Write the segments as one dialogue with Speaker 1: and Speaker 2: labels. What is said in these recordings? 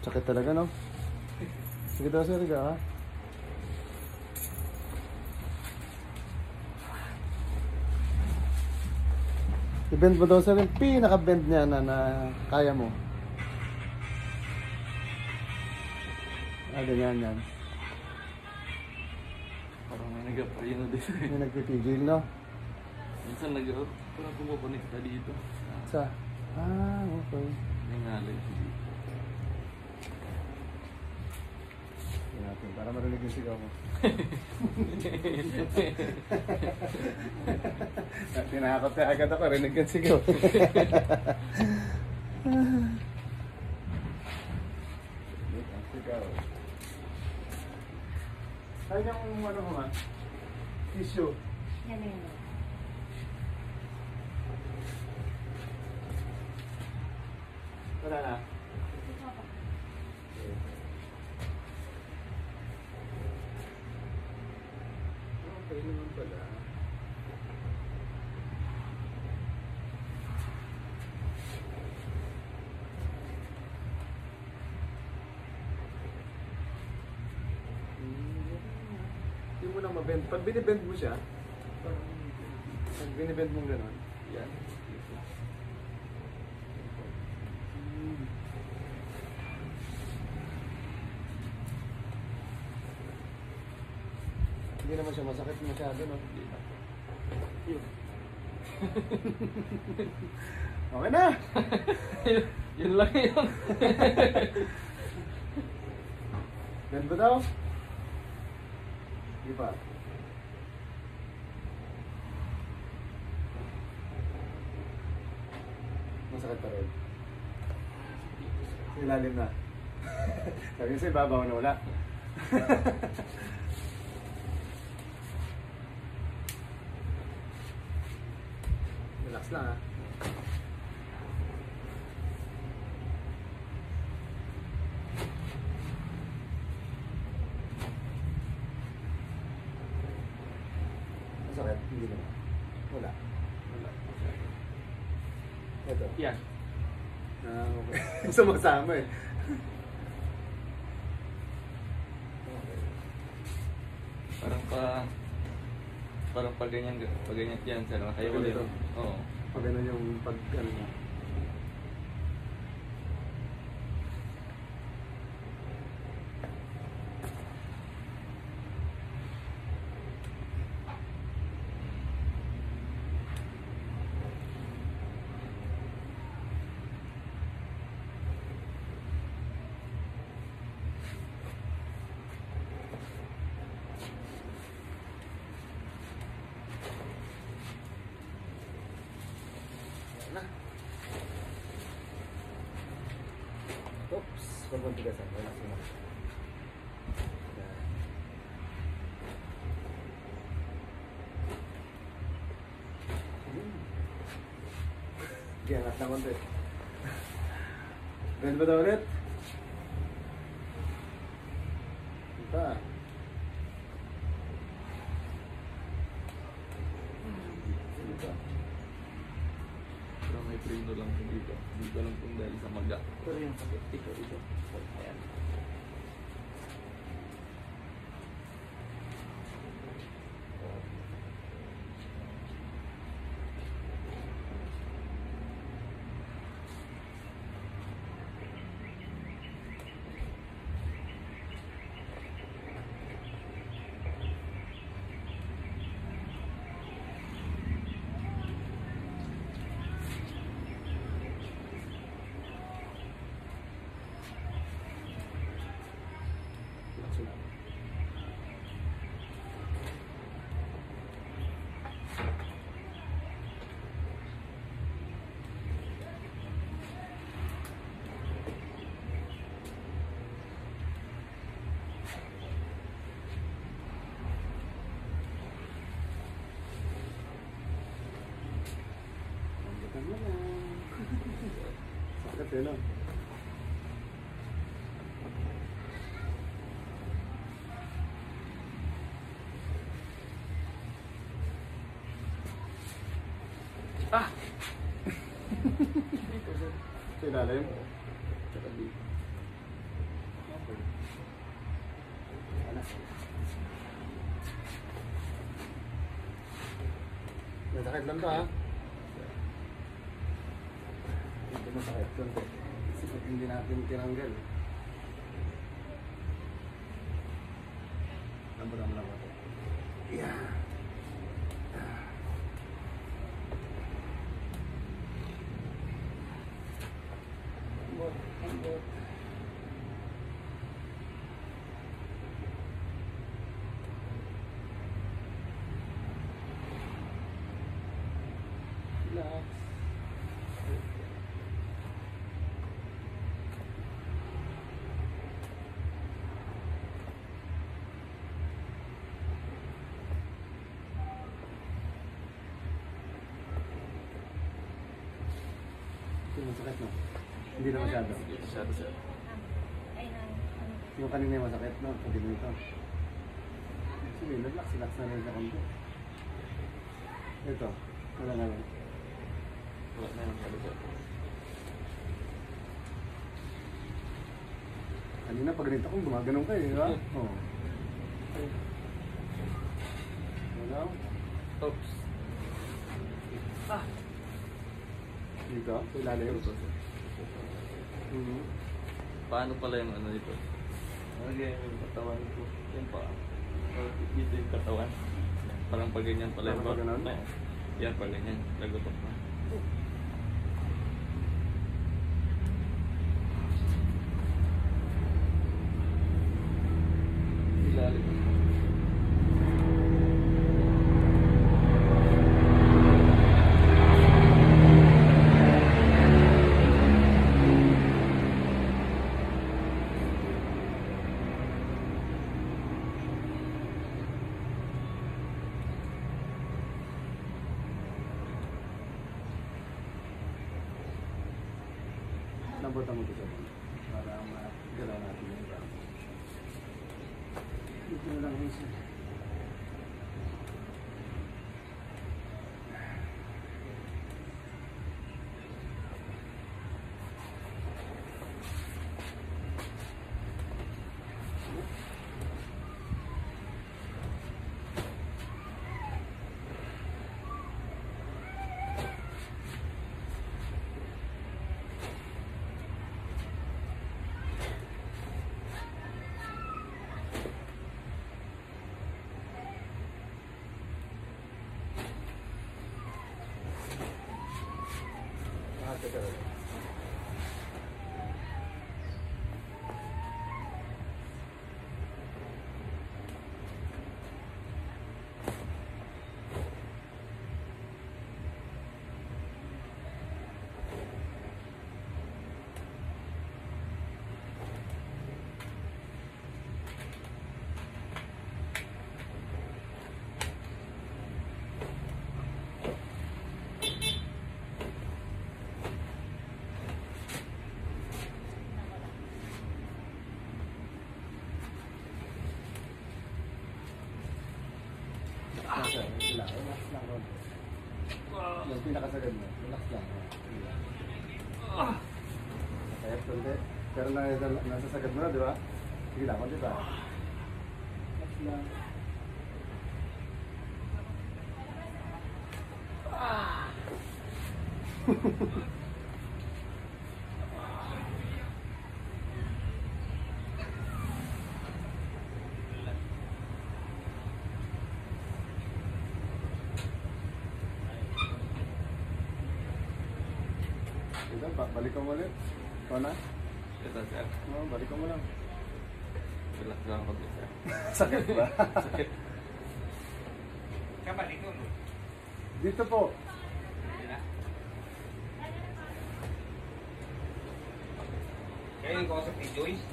Speaker 1: Sakit talaga, no? Sige daw, sir, ha? I-bend mo daw, sir, yung pinaka-bend niya na kaya mo. Ganyan yan.
Speaker 2: Parang may nag-apply na din.
Speaker 1: May nagpipigil, no?
Speaker 2: Minsan parang pumupunta dito.
Speaker 1: Sa? Okay.
Speaker 2: May ngalay dito.
Speaker 1: Yan natin, para marinig yung sigaw mo. Tinakot ka agad ako, rinig yung sigaw. Sigaw. Kaya yung ano mo nga? Tissue.
Speaker 3: Yan na yun.
Speaker 1: Wala na. Okay naman pala. Hindi mo lang mabend. Pag binibend mo siya, pag binibend mo gano'n, yan. Hindi naman siya masakit masyado, no? Yun. Okay na!
Speaker 2: Yun lang yun.
Speaker 1: Bend ba daw? Di ba? Masakit pa rin. Ilalim na. Sabi sa'yo, babaw na wala. Relax lang, ha? Masakit? Hindi naman. Wala.
Speaker 2: Wala.
Speaker 1: Ito.
Speaker 2: Yan.
Speaker 1: Okay. Sumasama eh.
Speaker 2: Parang pag ganyan yan, sir. Kayo ulit.
Speaker 1: Ganito?
Speaker 2: Oo.
Speaker 1: Pag ganun yung pag ano niya. Na. Oops, wag mong tigasan. Relax mo. Sige, angat na konti. Bend ba daw ulit? Diba? Diba?
Speaker 2: Pero may preno lang dito. Dito lang kung dahil sa maga. Pero yung sakit dito. Ayan. Sakit yun lang. Ah!
Speaker 1: Sa ilalim.
Speaker 2: Tsaka dito.
Speaker 1: Masakit lang to ha. Hindi masakit to. Kasi pag hindi natin tinanggal. Lambutan mo lang ako. Yeah. Ambot. Relax. Ito masakit no? Hindi na masyado.
Speaker 2: Masyado sir.
Speaker 1: Yung kanina yung masakit no? Pwede mo ito. Sige, relax na rin sa konti. Ito, wala na lang.
Speaker 2: Wala na yung masyado sir.
Speaker 1: Kanina pag ganito akong gumaganon kayo, di ba? Oo. Wala.
Speaker 2: Oops.
Speaker 1: Dito, sa ilalim.
Speaker 2: Ito sir. Paano pala yung ano dito? Okay, yung katawan ko. Yan pa. Dito yung katawan. Parang pag ganyan pala yung
Speaker 1: Parang pag ganun?
Speaker 2: Yan pag ganyan. Lagotok na. Ilalim.
Speaker 1: Lambutan mo ito sa mga. Para magalaw natin yung iba. Dito mo lang isa. Relax lang ron. Yung pinakasagad mo, relax lang. Kaya konti. Pero nasasagad mo na, di ba? Sige lang, konti ba? Relax lang. Balik ko mo ulit. Ikaw na?
Speaker 2: Ito sir.
Speaker 1: No, balik ko mo lang.
Speaker 2: Relax lang ako sir.
Speaker 1: Sakit ba?
Speaker 2: Sakit.
Speaker 3: Kabalik ko mo.
Speaker 1: Dito po.
Speaker 3: Kaya yung kausap ni Joyce.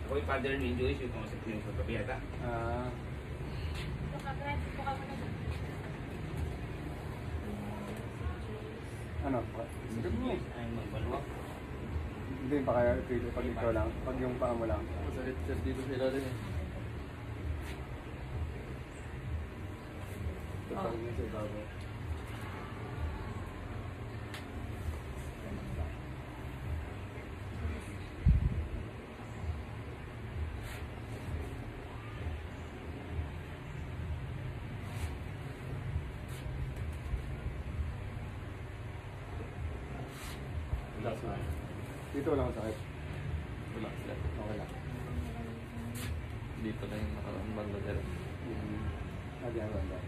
Speaker 3: Ako yung father ni Joyce, yung kausap niyo sa gabi yata.
Speaker 1: Ano? Sakit mo.
Speaker 3: Ay, magbalwa.
Speaker 1: Hindi pa kaya pag ikaw lang. Pag yung paa mo lang.
Speaker 2: Masakit sir dito sa ilalim eh.
Speaker 1: Pag mo sa ibabaw. Dito wala akong sakit.
Speaker 2: Wala sila.
Speaker 1: Okay lang.
Speaker 2: Dito na yung nakaraang banda sila.
Speaker 1: Lagi ang banda.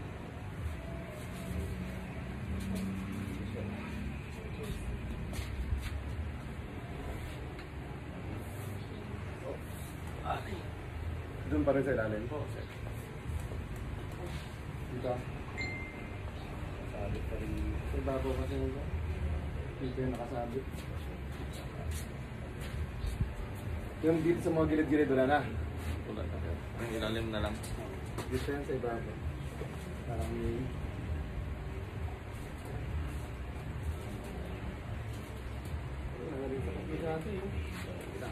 Speaker 1: Doon pa rin sa ilalim.
Speaker 2: Oo, sir.
Speaker 1: Dito. Nakasabit pa rin. Sa ibabaw kasi nito. Dito yung nakasabit. Yung dito sa mga gilid-gilid wala na.
Speaker 2: Wala na sir. Ang ilalim na lang.
Speaker 1: Dito yan sa ibabaw. Parang may... Wala rin sa komplikado yun. Wala.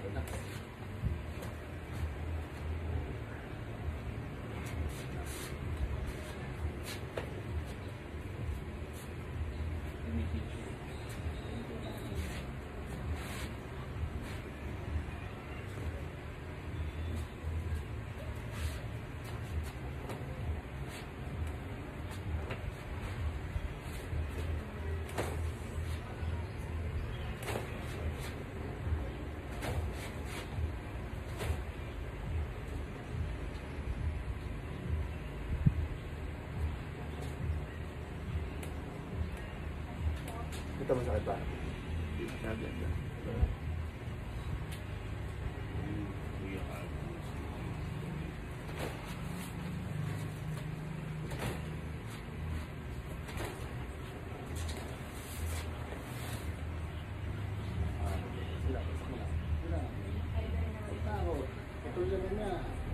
Speaker 1: Ito masakit ba?
Speaker 2: Dito siya dyan.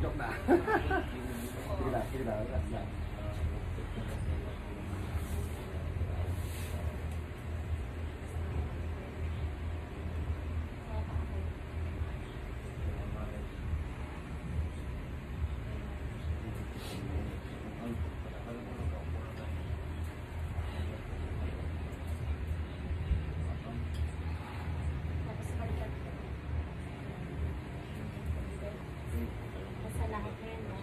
Speaker 1: Joke na. Sige na.
Speaker 4: Sa lahat na yun, no?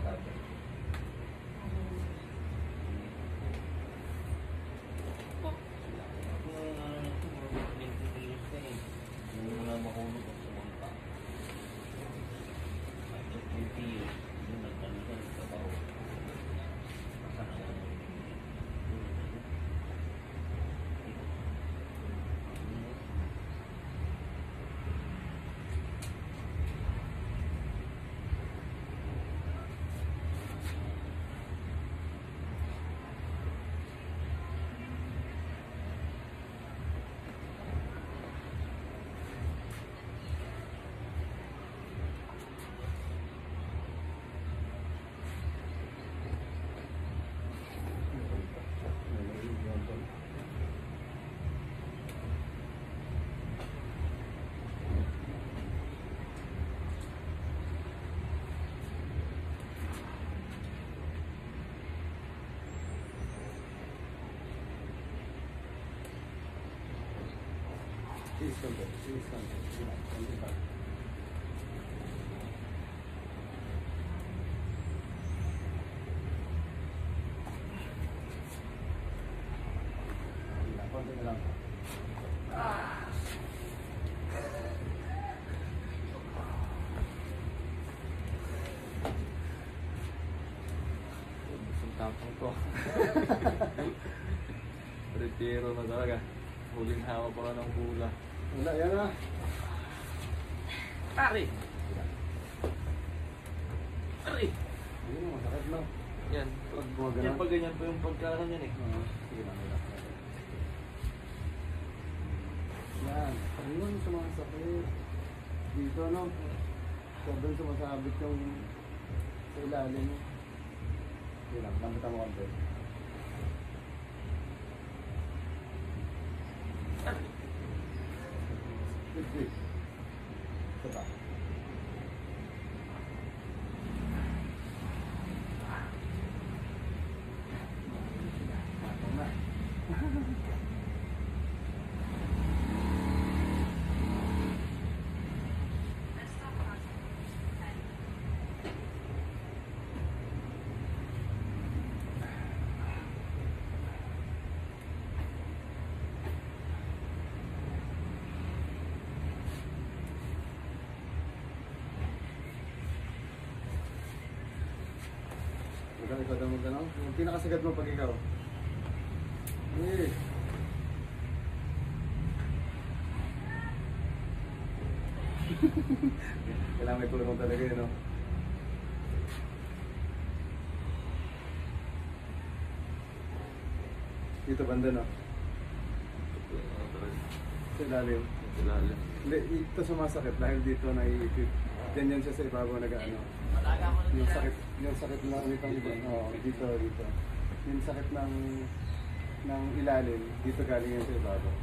Speaker 1: Konti na lang.
Speaker 2: Ang tapang ko. Retiro na talaga. Huling hawa pa ng hula.
Speaker 1: Wala, yan na.
Speaker 2: Ari! Ari!
Speaker 1: Yun ang masakit na.
Speaker 2: Yan.
Speaker 1: Pag gumagana.
Speaker 2: Yan pag ganyan po yung pagkaroon yan eh.
Speaker 1: Sige lang, relax. Yan. Ayun, sumasakit. Dito, no? Sobrang sumasabit yung sa ilalim. Sige lang, lambutan mo konti. Good. Ito ba? ikaw daw magtanong. Yung pinakasagat mo pag ikaw. Eh. Kailangan may tulong talaga yun, no? Dito banda, no? Sa ilalim.
Speaker 2: Ilalim.
Speaker 1: Hindi, ito sumasakit dahil dito naiipit. Ganyan siya sa ibabaw nag-ano. Yung sakit na nitong iba. Oo, dito. Yung sakit ng ilalim, dito galing yan sa ibabaw.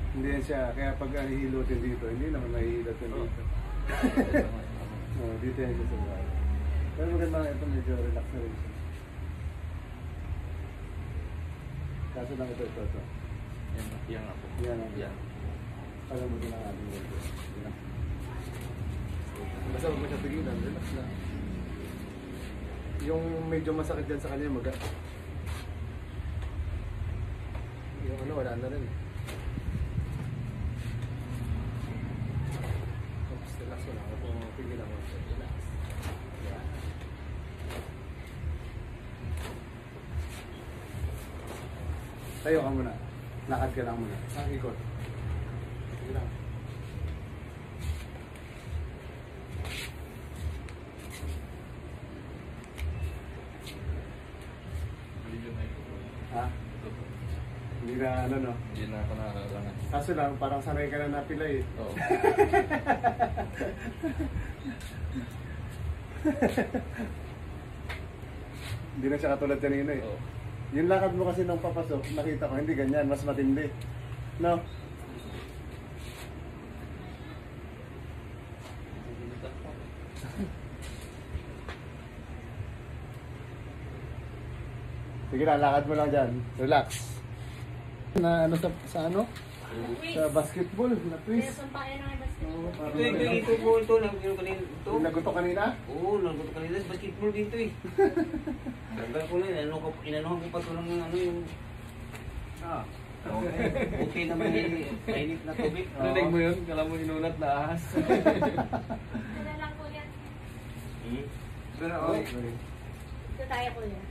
Speaker 1: Hindi yan siya, kaya pag hihilutin dito, hindi naman mahihilutin dito. Oo, dito yan siya sa ibabaw. Pero maganda nga ito, medyo relax na rin siya. Kaso lang ito.
Speaker 2: Yan ako.
Speaker 1: Yan.
Speaker 2: Yan.
Speaker 1: Alam mo din ang ating medyo. Basta huwag mo siya pigilan, relax lang. Yung medyo masakit dyan sa kanya, yung ano, wala na rin. Oops, relax mo lang. Huwag mo pigilan mo. Relax. Yan. Tayo ka muna. Lakad ka lang muna. Ang ikot. Sige lang. Ha? Hindi na ano, no?
Speaker 2: Hindi na ako nakakalangan.
Speaker 1: Kaso lang, parang sanay ka na napila eh.
Speaker 2: Oo.
Speaker 1: Hindi na siya katulad kanina eh.
Speaker 2: Oo.
Speaker 1: Yung lakad mo kasi nung papasok, nakita ko, hindi ganyan, mas matindi. No? Sige lang, lakad mo lang dyan. Relax. Na ano sa ano? Sa basketball, na twist.
Speaker 4: Meron pa yan ang
Speaker 1: Oo,
Speaker 4: basketball.
Speaker 1: parang
Speaker 3: Ito po ito. Nagpiro kanina ito.
Speaker 1: Yung naguto kanina?
Speaker 3: Oo, naguto kanina sa basketball dito eh. Tagal ko na, inanuhan ko pa ito ng ano yung...
Speaker 1: Ah.
Speaker 3: Okay naman yung mainit na tubig.
Speaker 2: Rinig mo yun? Kala mo inunat na ahas.
Speaker 4: Ano lang po yan.
Speaker 3: Pero
Speaker 1: Okay.
Speaker 4: Ito tayo po yan.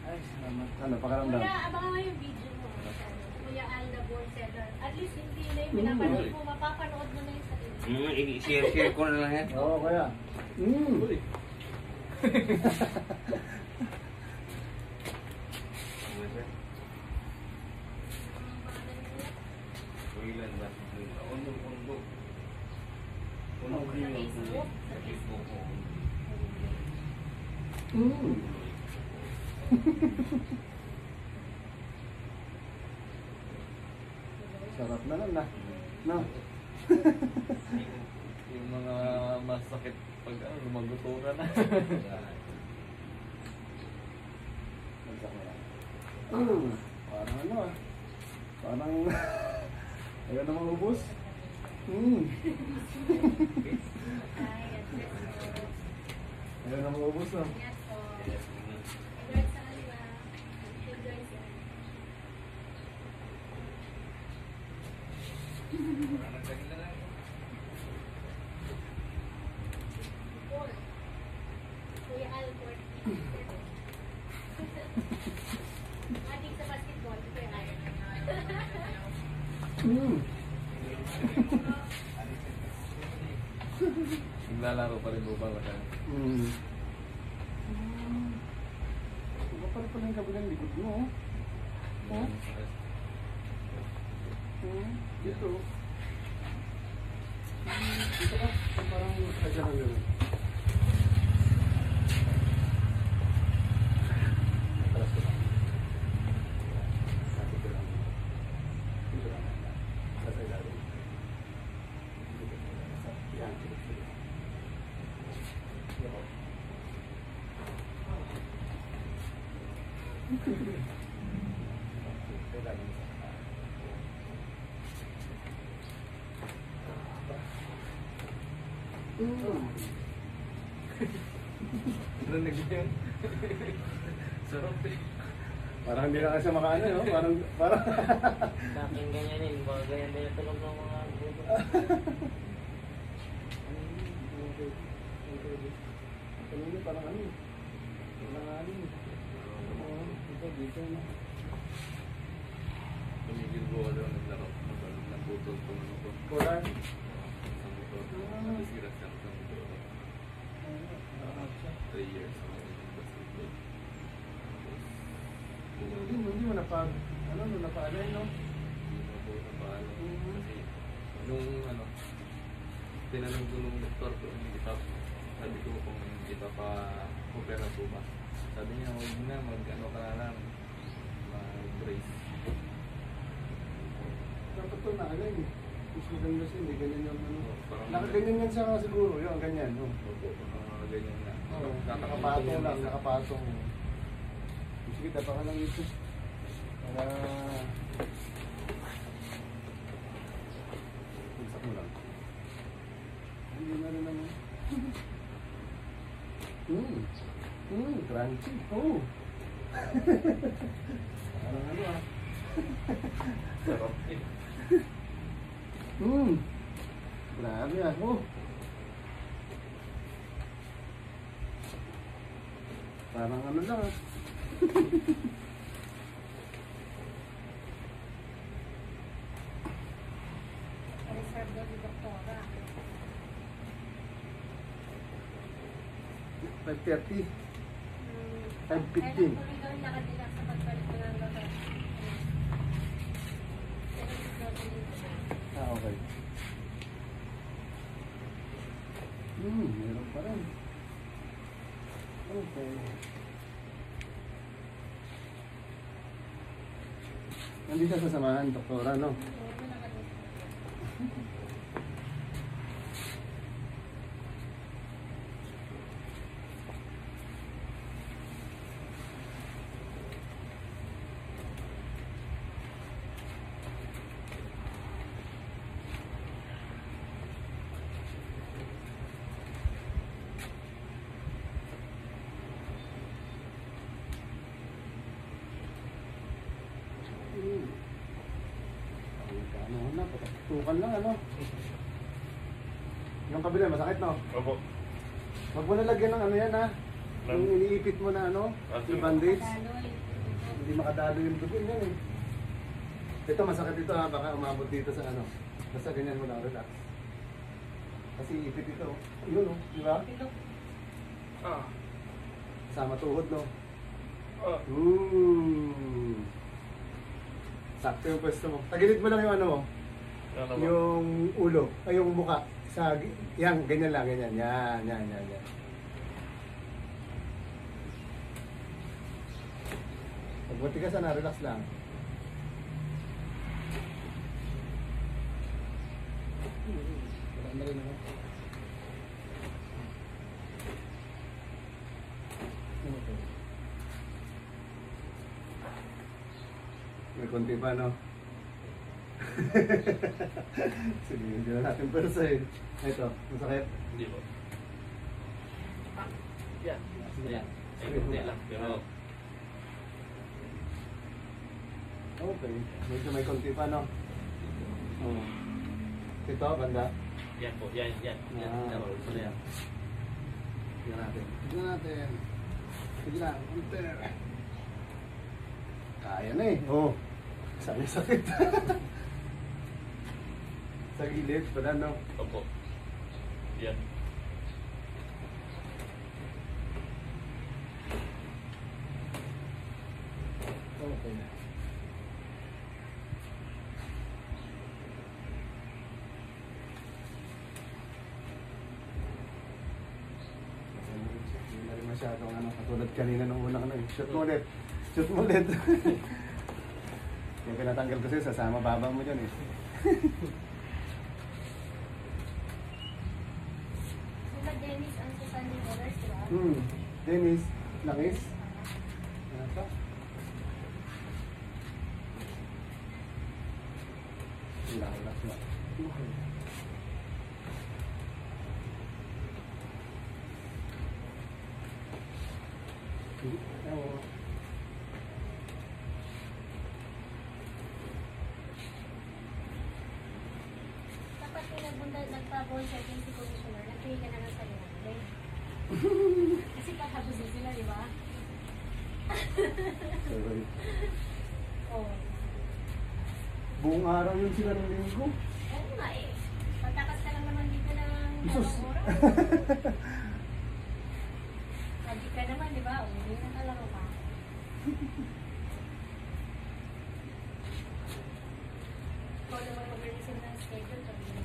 Speaker 1: Ay, salamat. Ano, pakaramdam?
Speaker 4: Kuya, abangan mo yung video mo. Kuya Alda Borseller. At least hindi na yung pinapanood mo. Mapapanood mo na yung sarili.
Speaker 3: i-share ko na lang yan.
Speaker 1: Oo, kaya.
Speaker 2: Uy.
Speaker 3: Ilan ba? Undo.
Speaker 4: Sa Facebook.
Speaker 3: Sa Facebook ko.
Speaker 1: Sarap na lang na. No?
Speaker 2: Yung mga masakit pag lumagutura na.
Speaker 1: Parang ano ah. Parang ayaw na maubos.
Speaker 4: Ay, yes, yes.
Speaker 1: Ayaw na maubos no.
Speaker 4: Yes, po. Enjoy sa kanila. Enjoy siya. Four. Kuya Al, 40. Ating sa basketball, Kuya Al.
Speaker 2: Naglalaro pa rin ba ka?
Speaker 1: Iba pala yung kabilang likod mo. Oh. Dito. Dito ka. Parang kadya ka gano'n. Talas ko lang. Sakit ko lang. Dito lang. Sa ilalim. Yan.
Speaker 2: Rinig mo yun? Sarap eh.
Speaker 1: Parang hindi na kasi makaano, no? Parang
Speaker 3: Daking ganyan eh. Mga ganyan din yung tulog ng mga buto.
Speaker 1: Kanina parang ano. Parang ano. Oo, dito na.
Speaker 2: Tumigil po ako daw naglaro. Naputol po ano ko.
Speaker 1: Kuran.
Speaker 2: Sa motor. Disgrasya sa motor. 3 years ako nag-basketball.
Speaker 1: Hindi mo napaalay, no?
Speaker 2: Hindi pa po napaalam. Kasi nung ano, tinanong ko nung doktor ko, hindi pa, sabi ko kung hindi pa opera po ba. Sabi niya, huwag na, mag-ano ka na lang, mag-brace.
Speaker 1: Dapat ito naalay. Mas maganda siya, hindi ganyan yung ano.
Speaker 2: Parang
Speaker 1: Nakaganyan yan siya siguro, yun, ganyan. No?
Speaker 2: Opo, ganyan na.
Speaker 1: Nakapatong lang, nakapatong. Sige, dapat ka lang ito. Para... Pagsak mo lang. Hindi na rin naman. Crunchy. Oh! Parang ano ah.
Speaker 2: Sarap.
Speaker 1: Grabe ah. Oh! Parang ano lang ah.
Speaker 4: Reserve daw ni Doktora.
Speaker 1: 5:30. 5:15.
Speaker 4: Kailan tuloy daw yung lakad nila sa pagbalik ko ng lugar.
Speaker 1: Okay. Meron pa rin. Okay. Nandito sa samahan, doktora, no? Ano na, tukan lang ano. Yung kabila, masakit no?
Speaker 2: Opo.
Speaker 1: Huwag mo nalagyan ng ano yan ha. Yung iniipit mo na ano, yung bandage. Hindi makadalo yung dugo yan eh. Ito masakit ito ha, baka umabot dito sa ano. Basta ganyan mo lang, relax. Kasi ipit ito. Yun oh, di ba? Sama tuhod no? Sakto yung pwesto mo. Tagilid mo lang yung ano mo. Yung ulo, ay yung mukha. Yan, ganyan lang, ganyan. Yan. Pagbuti ka sana, relax lang. Wala na rin ako. May konti pa, no? Sige, hindi na natin persa eh. Ito, masakit.
Speaker 2: Hindi po. Yan. Hindi lang. Pero,
Speaker 1: Okay, medyo may konti pa, no? Oo. Ito, banda.
Speaker 2: yan po. Yan. Yan. Yan.
Speaker 1: Tignan natin. Sige lang, konti. Kaya na eh. Oo. Sabi sakit. Sa gilid, pala no?
Speaker 2: Opo. Yan.
Speaker 1: Okay. Hindi na rin masyadong ano, katulad kanina nung unang ano eh. Shoot mo ulit. Yung pinatanggal ko sa'yo, sasama baba mo dyan eh.
Speaker 4: Sila Dennis ang Susan ni Oras, di ba?
Speaker 1: Dennis, langis. Ano pa? Relax na. Oo.
Speaker 4: Dapat yung nagpa-ball setting si Commissioner, mag-pray ka na lang sa'yo. Okay? Kasi patapusin sila, di ba?
Speaker 1: Sorry.
Speaker 4: Oo.
Speaker 1: Buong araw yun sila ng linggo.
Speaker 4: Oo nga eh. Pagtakas ka lang naman dito ng
Speaker 1: Jesus.
Speaker 4: dalawang oras. Sabi ka naman, di ba? Uwi na kalaro ka. Ikaw naman mag-resume ng schedule. Sabi mo.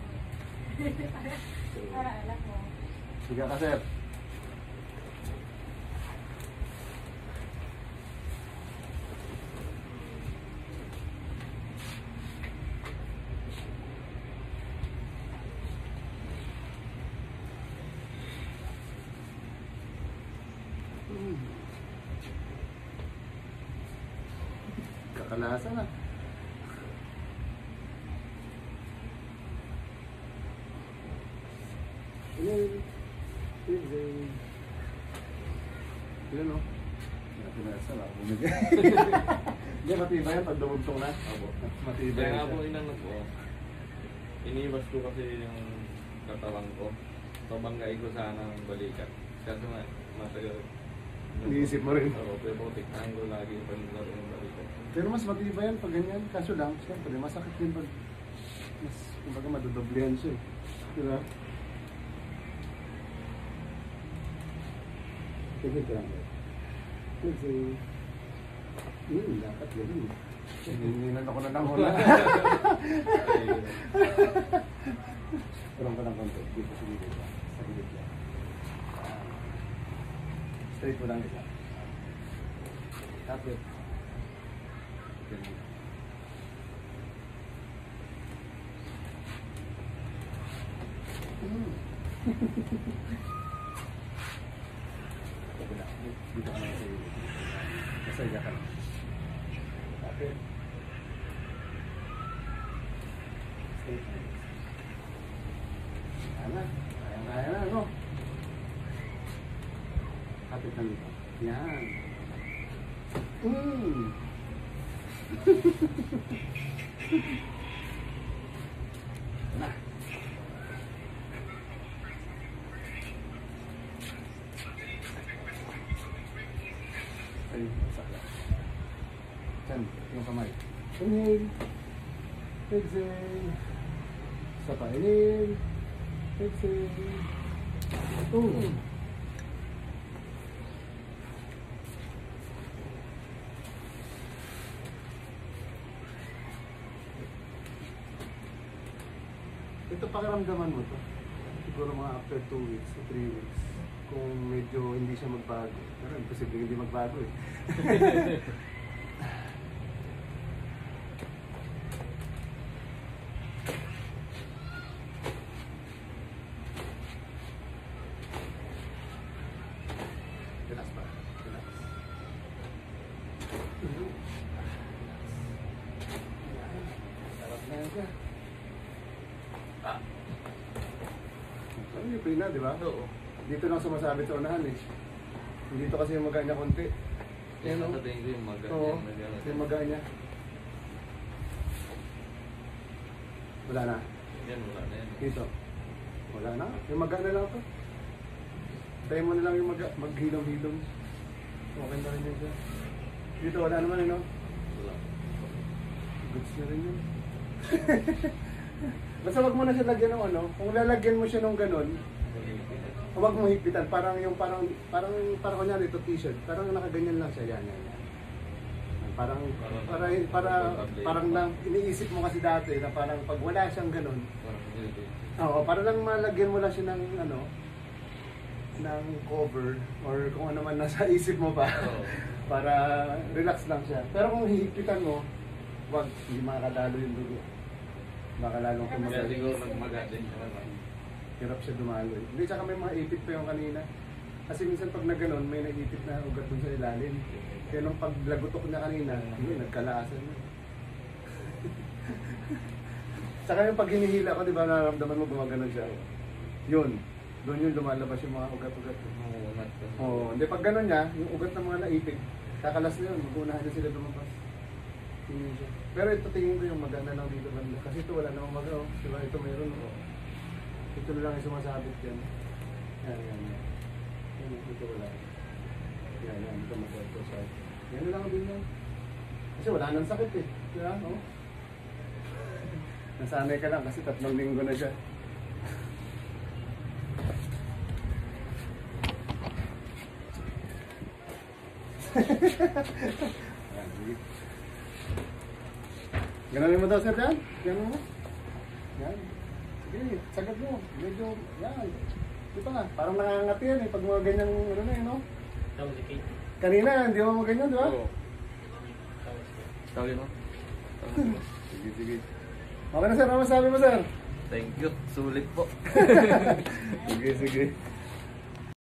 Speaker 4: Para alam mo.
Speaker 1: Sige ka, sir. Kakalasa na. Yun o. Natinasa na. Bumigay. Hindi, matibay yan pag dumugtong na.
Speaker 2: Opo.
Speaker 1: Matibay
Speaker 2: Kaya nga
Speaker 1: siya.
Speaker 2: po inano ko, iniwas ko kasi yung katawan ko. Pabanggain ko sana ang balikat. Kasi matagal.
Speaker 1: Iniisip mo rin.
Speaker 2: Oo, pero tiktahan ko lagi yung paglaro ng balikat.
Speaker 1: Pero mas matibay yan pag ganyan. Kaso lang, siyempre, masakit din pag mas, kumbaga, madodoblehan siya. Diba? Tigil ka lang. Kasi, dapat ganun. Hinihinan ako na lang muna. Parang ka ng konti. Dito sa gilid lang. Sa gilid lang. Straight mo lang isa. Tapos. Ganun. Dito ka lang sa gilid. Masaya ka lang. Tapos. Straight lang. Kaya na, ano? Kapit lang dito. Yan. Na. Ayun, sakla. Diyan, yung kamay. Inhale. Exhale. Isa pa, inhale. Exhale. Ito pakiramdaman mo to. Siguro mga after 2 weeks o 3 weeks. Kung medyo hindi siya magbago. Pero imposible hindi magbago eh. Relax pa. Relax. Sarap na yan siya. Ano yung pina, di ba?
Speaker 2: Oo.
Speaker 1: Dito lang sumasabit sa unahan eh. Dito kasi yung maga niya konti.
Speaker 2: Yan
Speaker 1: Yan,
Speaker 2: ang
Speaker 1: no?
Speaker 2: sabihin ko yung maga.
Speaker 1: Oo,
Speaker 2: Yan,
Speaker 1: yung maga niya. Wala na.
Speaker 2: Yan, wala na yan.
Speaker 1: Dito. Wala na. Yung maga na lang to. Tayo mo na lang yung maga. Maghilom-hilom. Okay na rin yun siya. Dito wala naman eh, no?
Speaker 2: Wala.
Speaker 1: Goods na rin yun. Basta wag mo na siya lagyan ng ano. Kung lalagyan mo siya ng ganun, huwag mo higpitan. Parang kunyari ito t-shirt. Parang nakaganyan lang siya. Yan. Parang lang iniisip mo kasi dati na parang pag wala siyang ganun. Oo, para lang malagyan mo lang siya ng ano, ng cover or kung ano man nasa isip mo pa. Para relax lang siya. Pero kung hihigpitan mo, wag, hindi makakadalo yung dugo. Baka lalong
Speaker 2: Kaya
Speaker 1: kumagal.
Speaker 2: siguro nagmaga din siya naman.
Speaker 1: Hirap siya dumaloy. Hindi, tsaka may mga ipit pa yung kanina. Kasi minsan pag naganon, may naipit na ugat dun sa ilalim. Kaya nung paglagutok niya kanina, yun, nagkalaasan na. Tsaka yung pag hinihila ko, di ba, nararamdaman mo gumaganon siya. Yun, doon yung lumalabas yung mga ugat-ugat.
Speaker 2: Mamunat ka.
Speaker 1: Oo, hindi pag ganon niya, yung ugat ng mga naipit, kakalas na yun, mag-uunahan na sila lumabas. Yun siya. Pero ito tingin ko yung maganda lang dito banda. Kasi ito wala namang maga, oh. Diba ito mayroon, oh. Ito na lang yung sumasabit yan. Yan, yan, yan. Yan, ito wala. Yan, yan. Ito ito side. Yan lang din yan. Kasi wala nang sakit eh. Diba? Oh. Nasanay ka lang kasi 3 linggo na siya. Yan, sige. Ganamin mo daw sir yan? Yan mo. Yan. Sige, sagad mo. Medyo, yan. Ito nga, parang nakangati yan eh. Pag mga ganyang, ano na yun, no? Kanina, hindi mo ganyan, di ba?
Speaker 2: Oo. Tawag mo?
Speaker 1: Sige, sige. Okay na sir, ano masabi mo sir?
Speaker 2: Thank you. Sulit po.
Speaker 1: Sige, sige.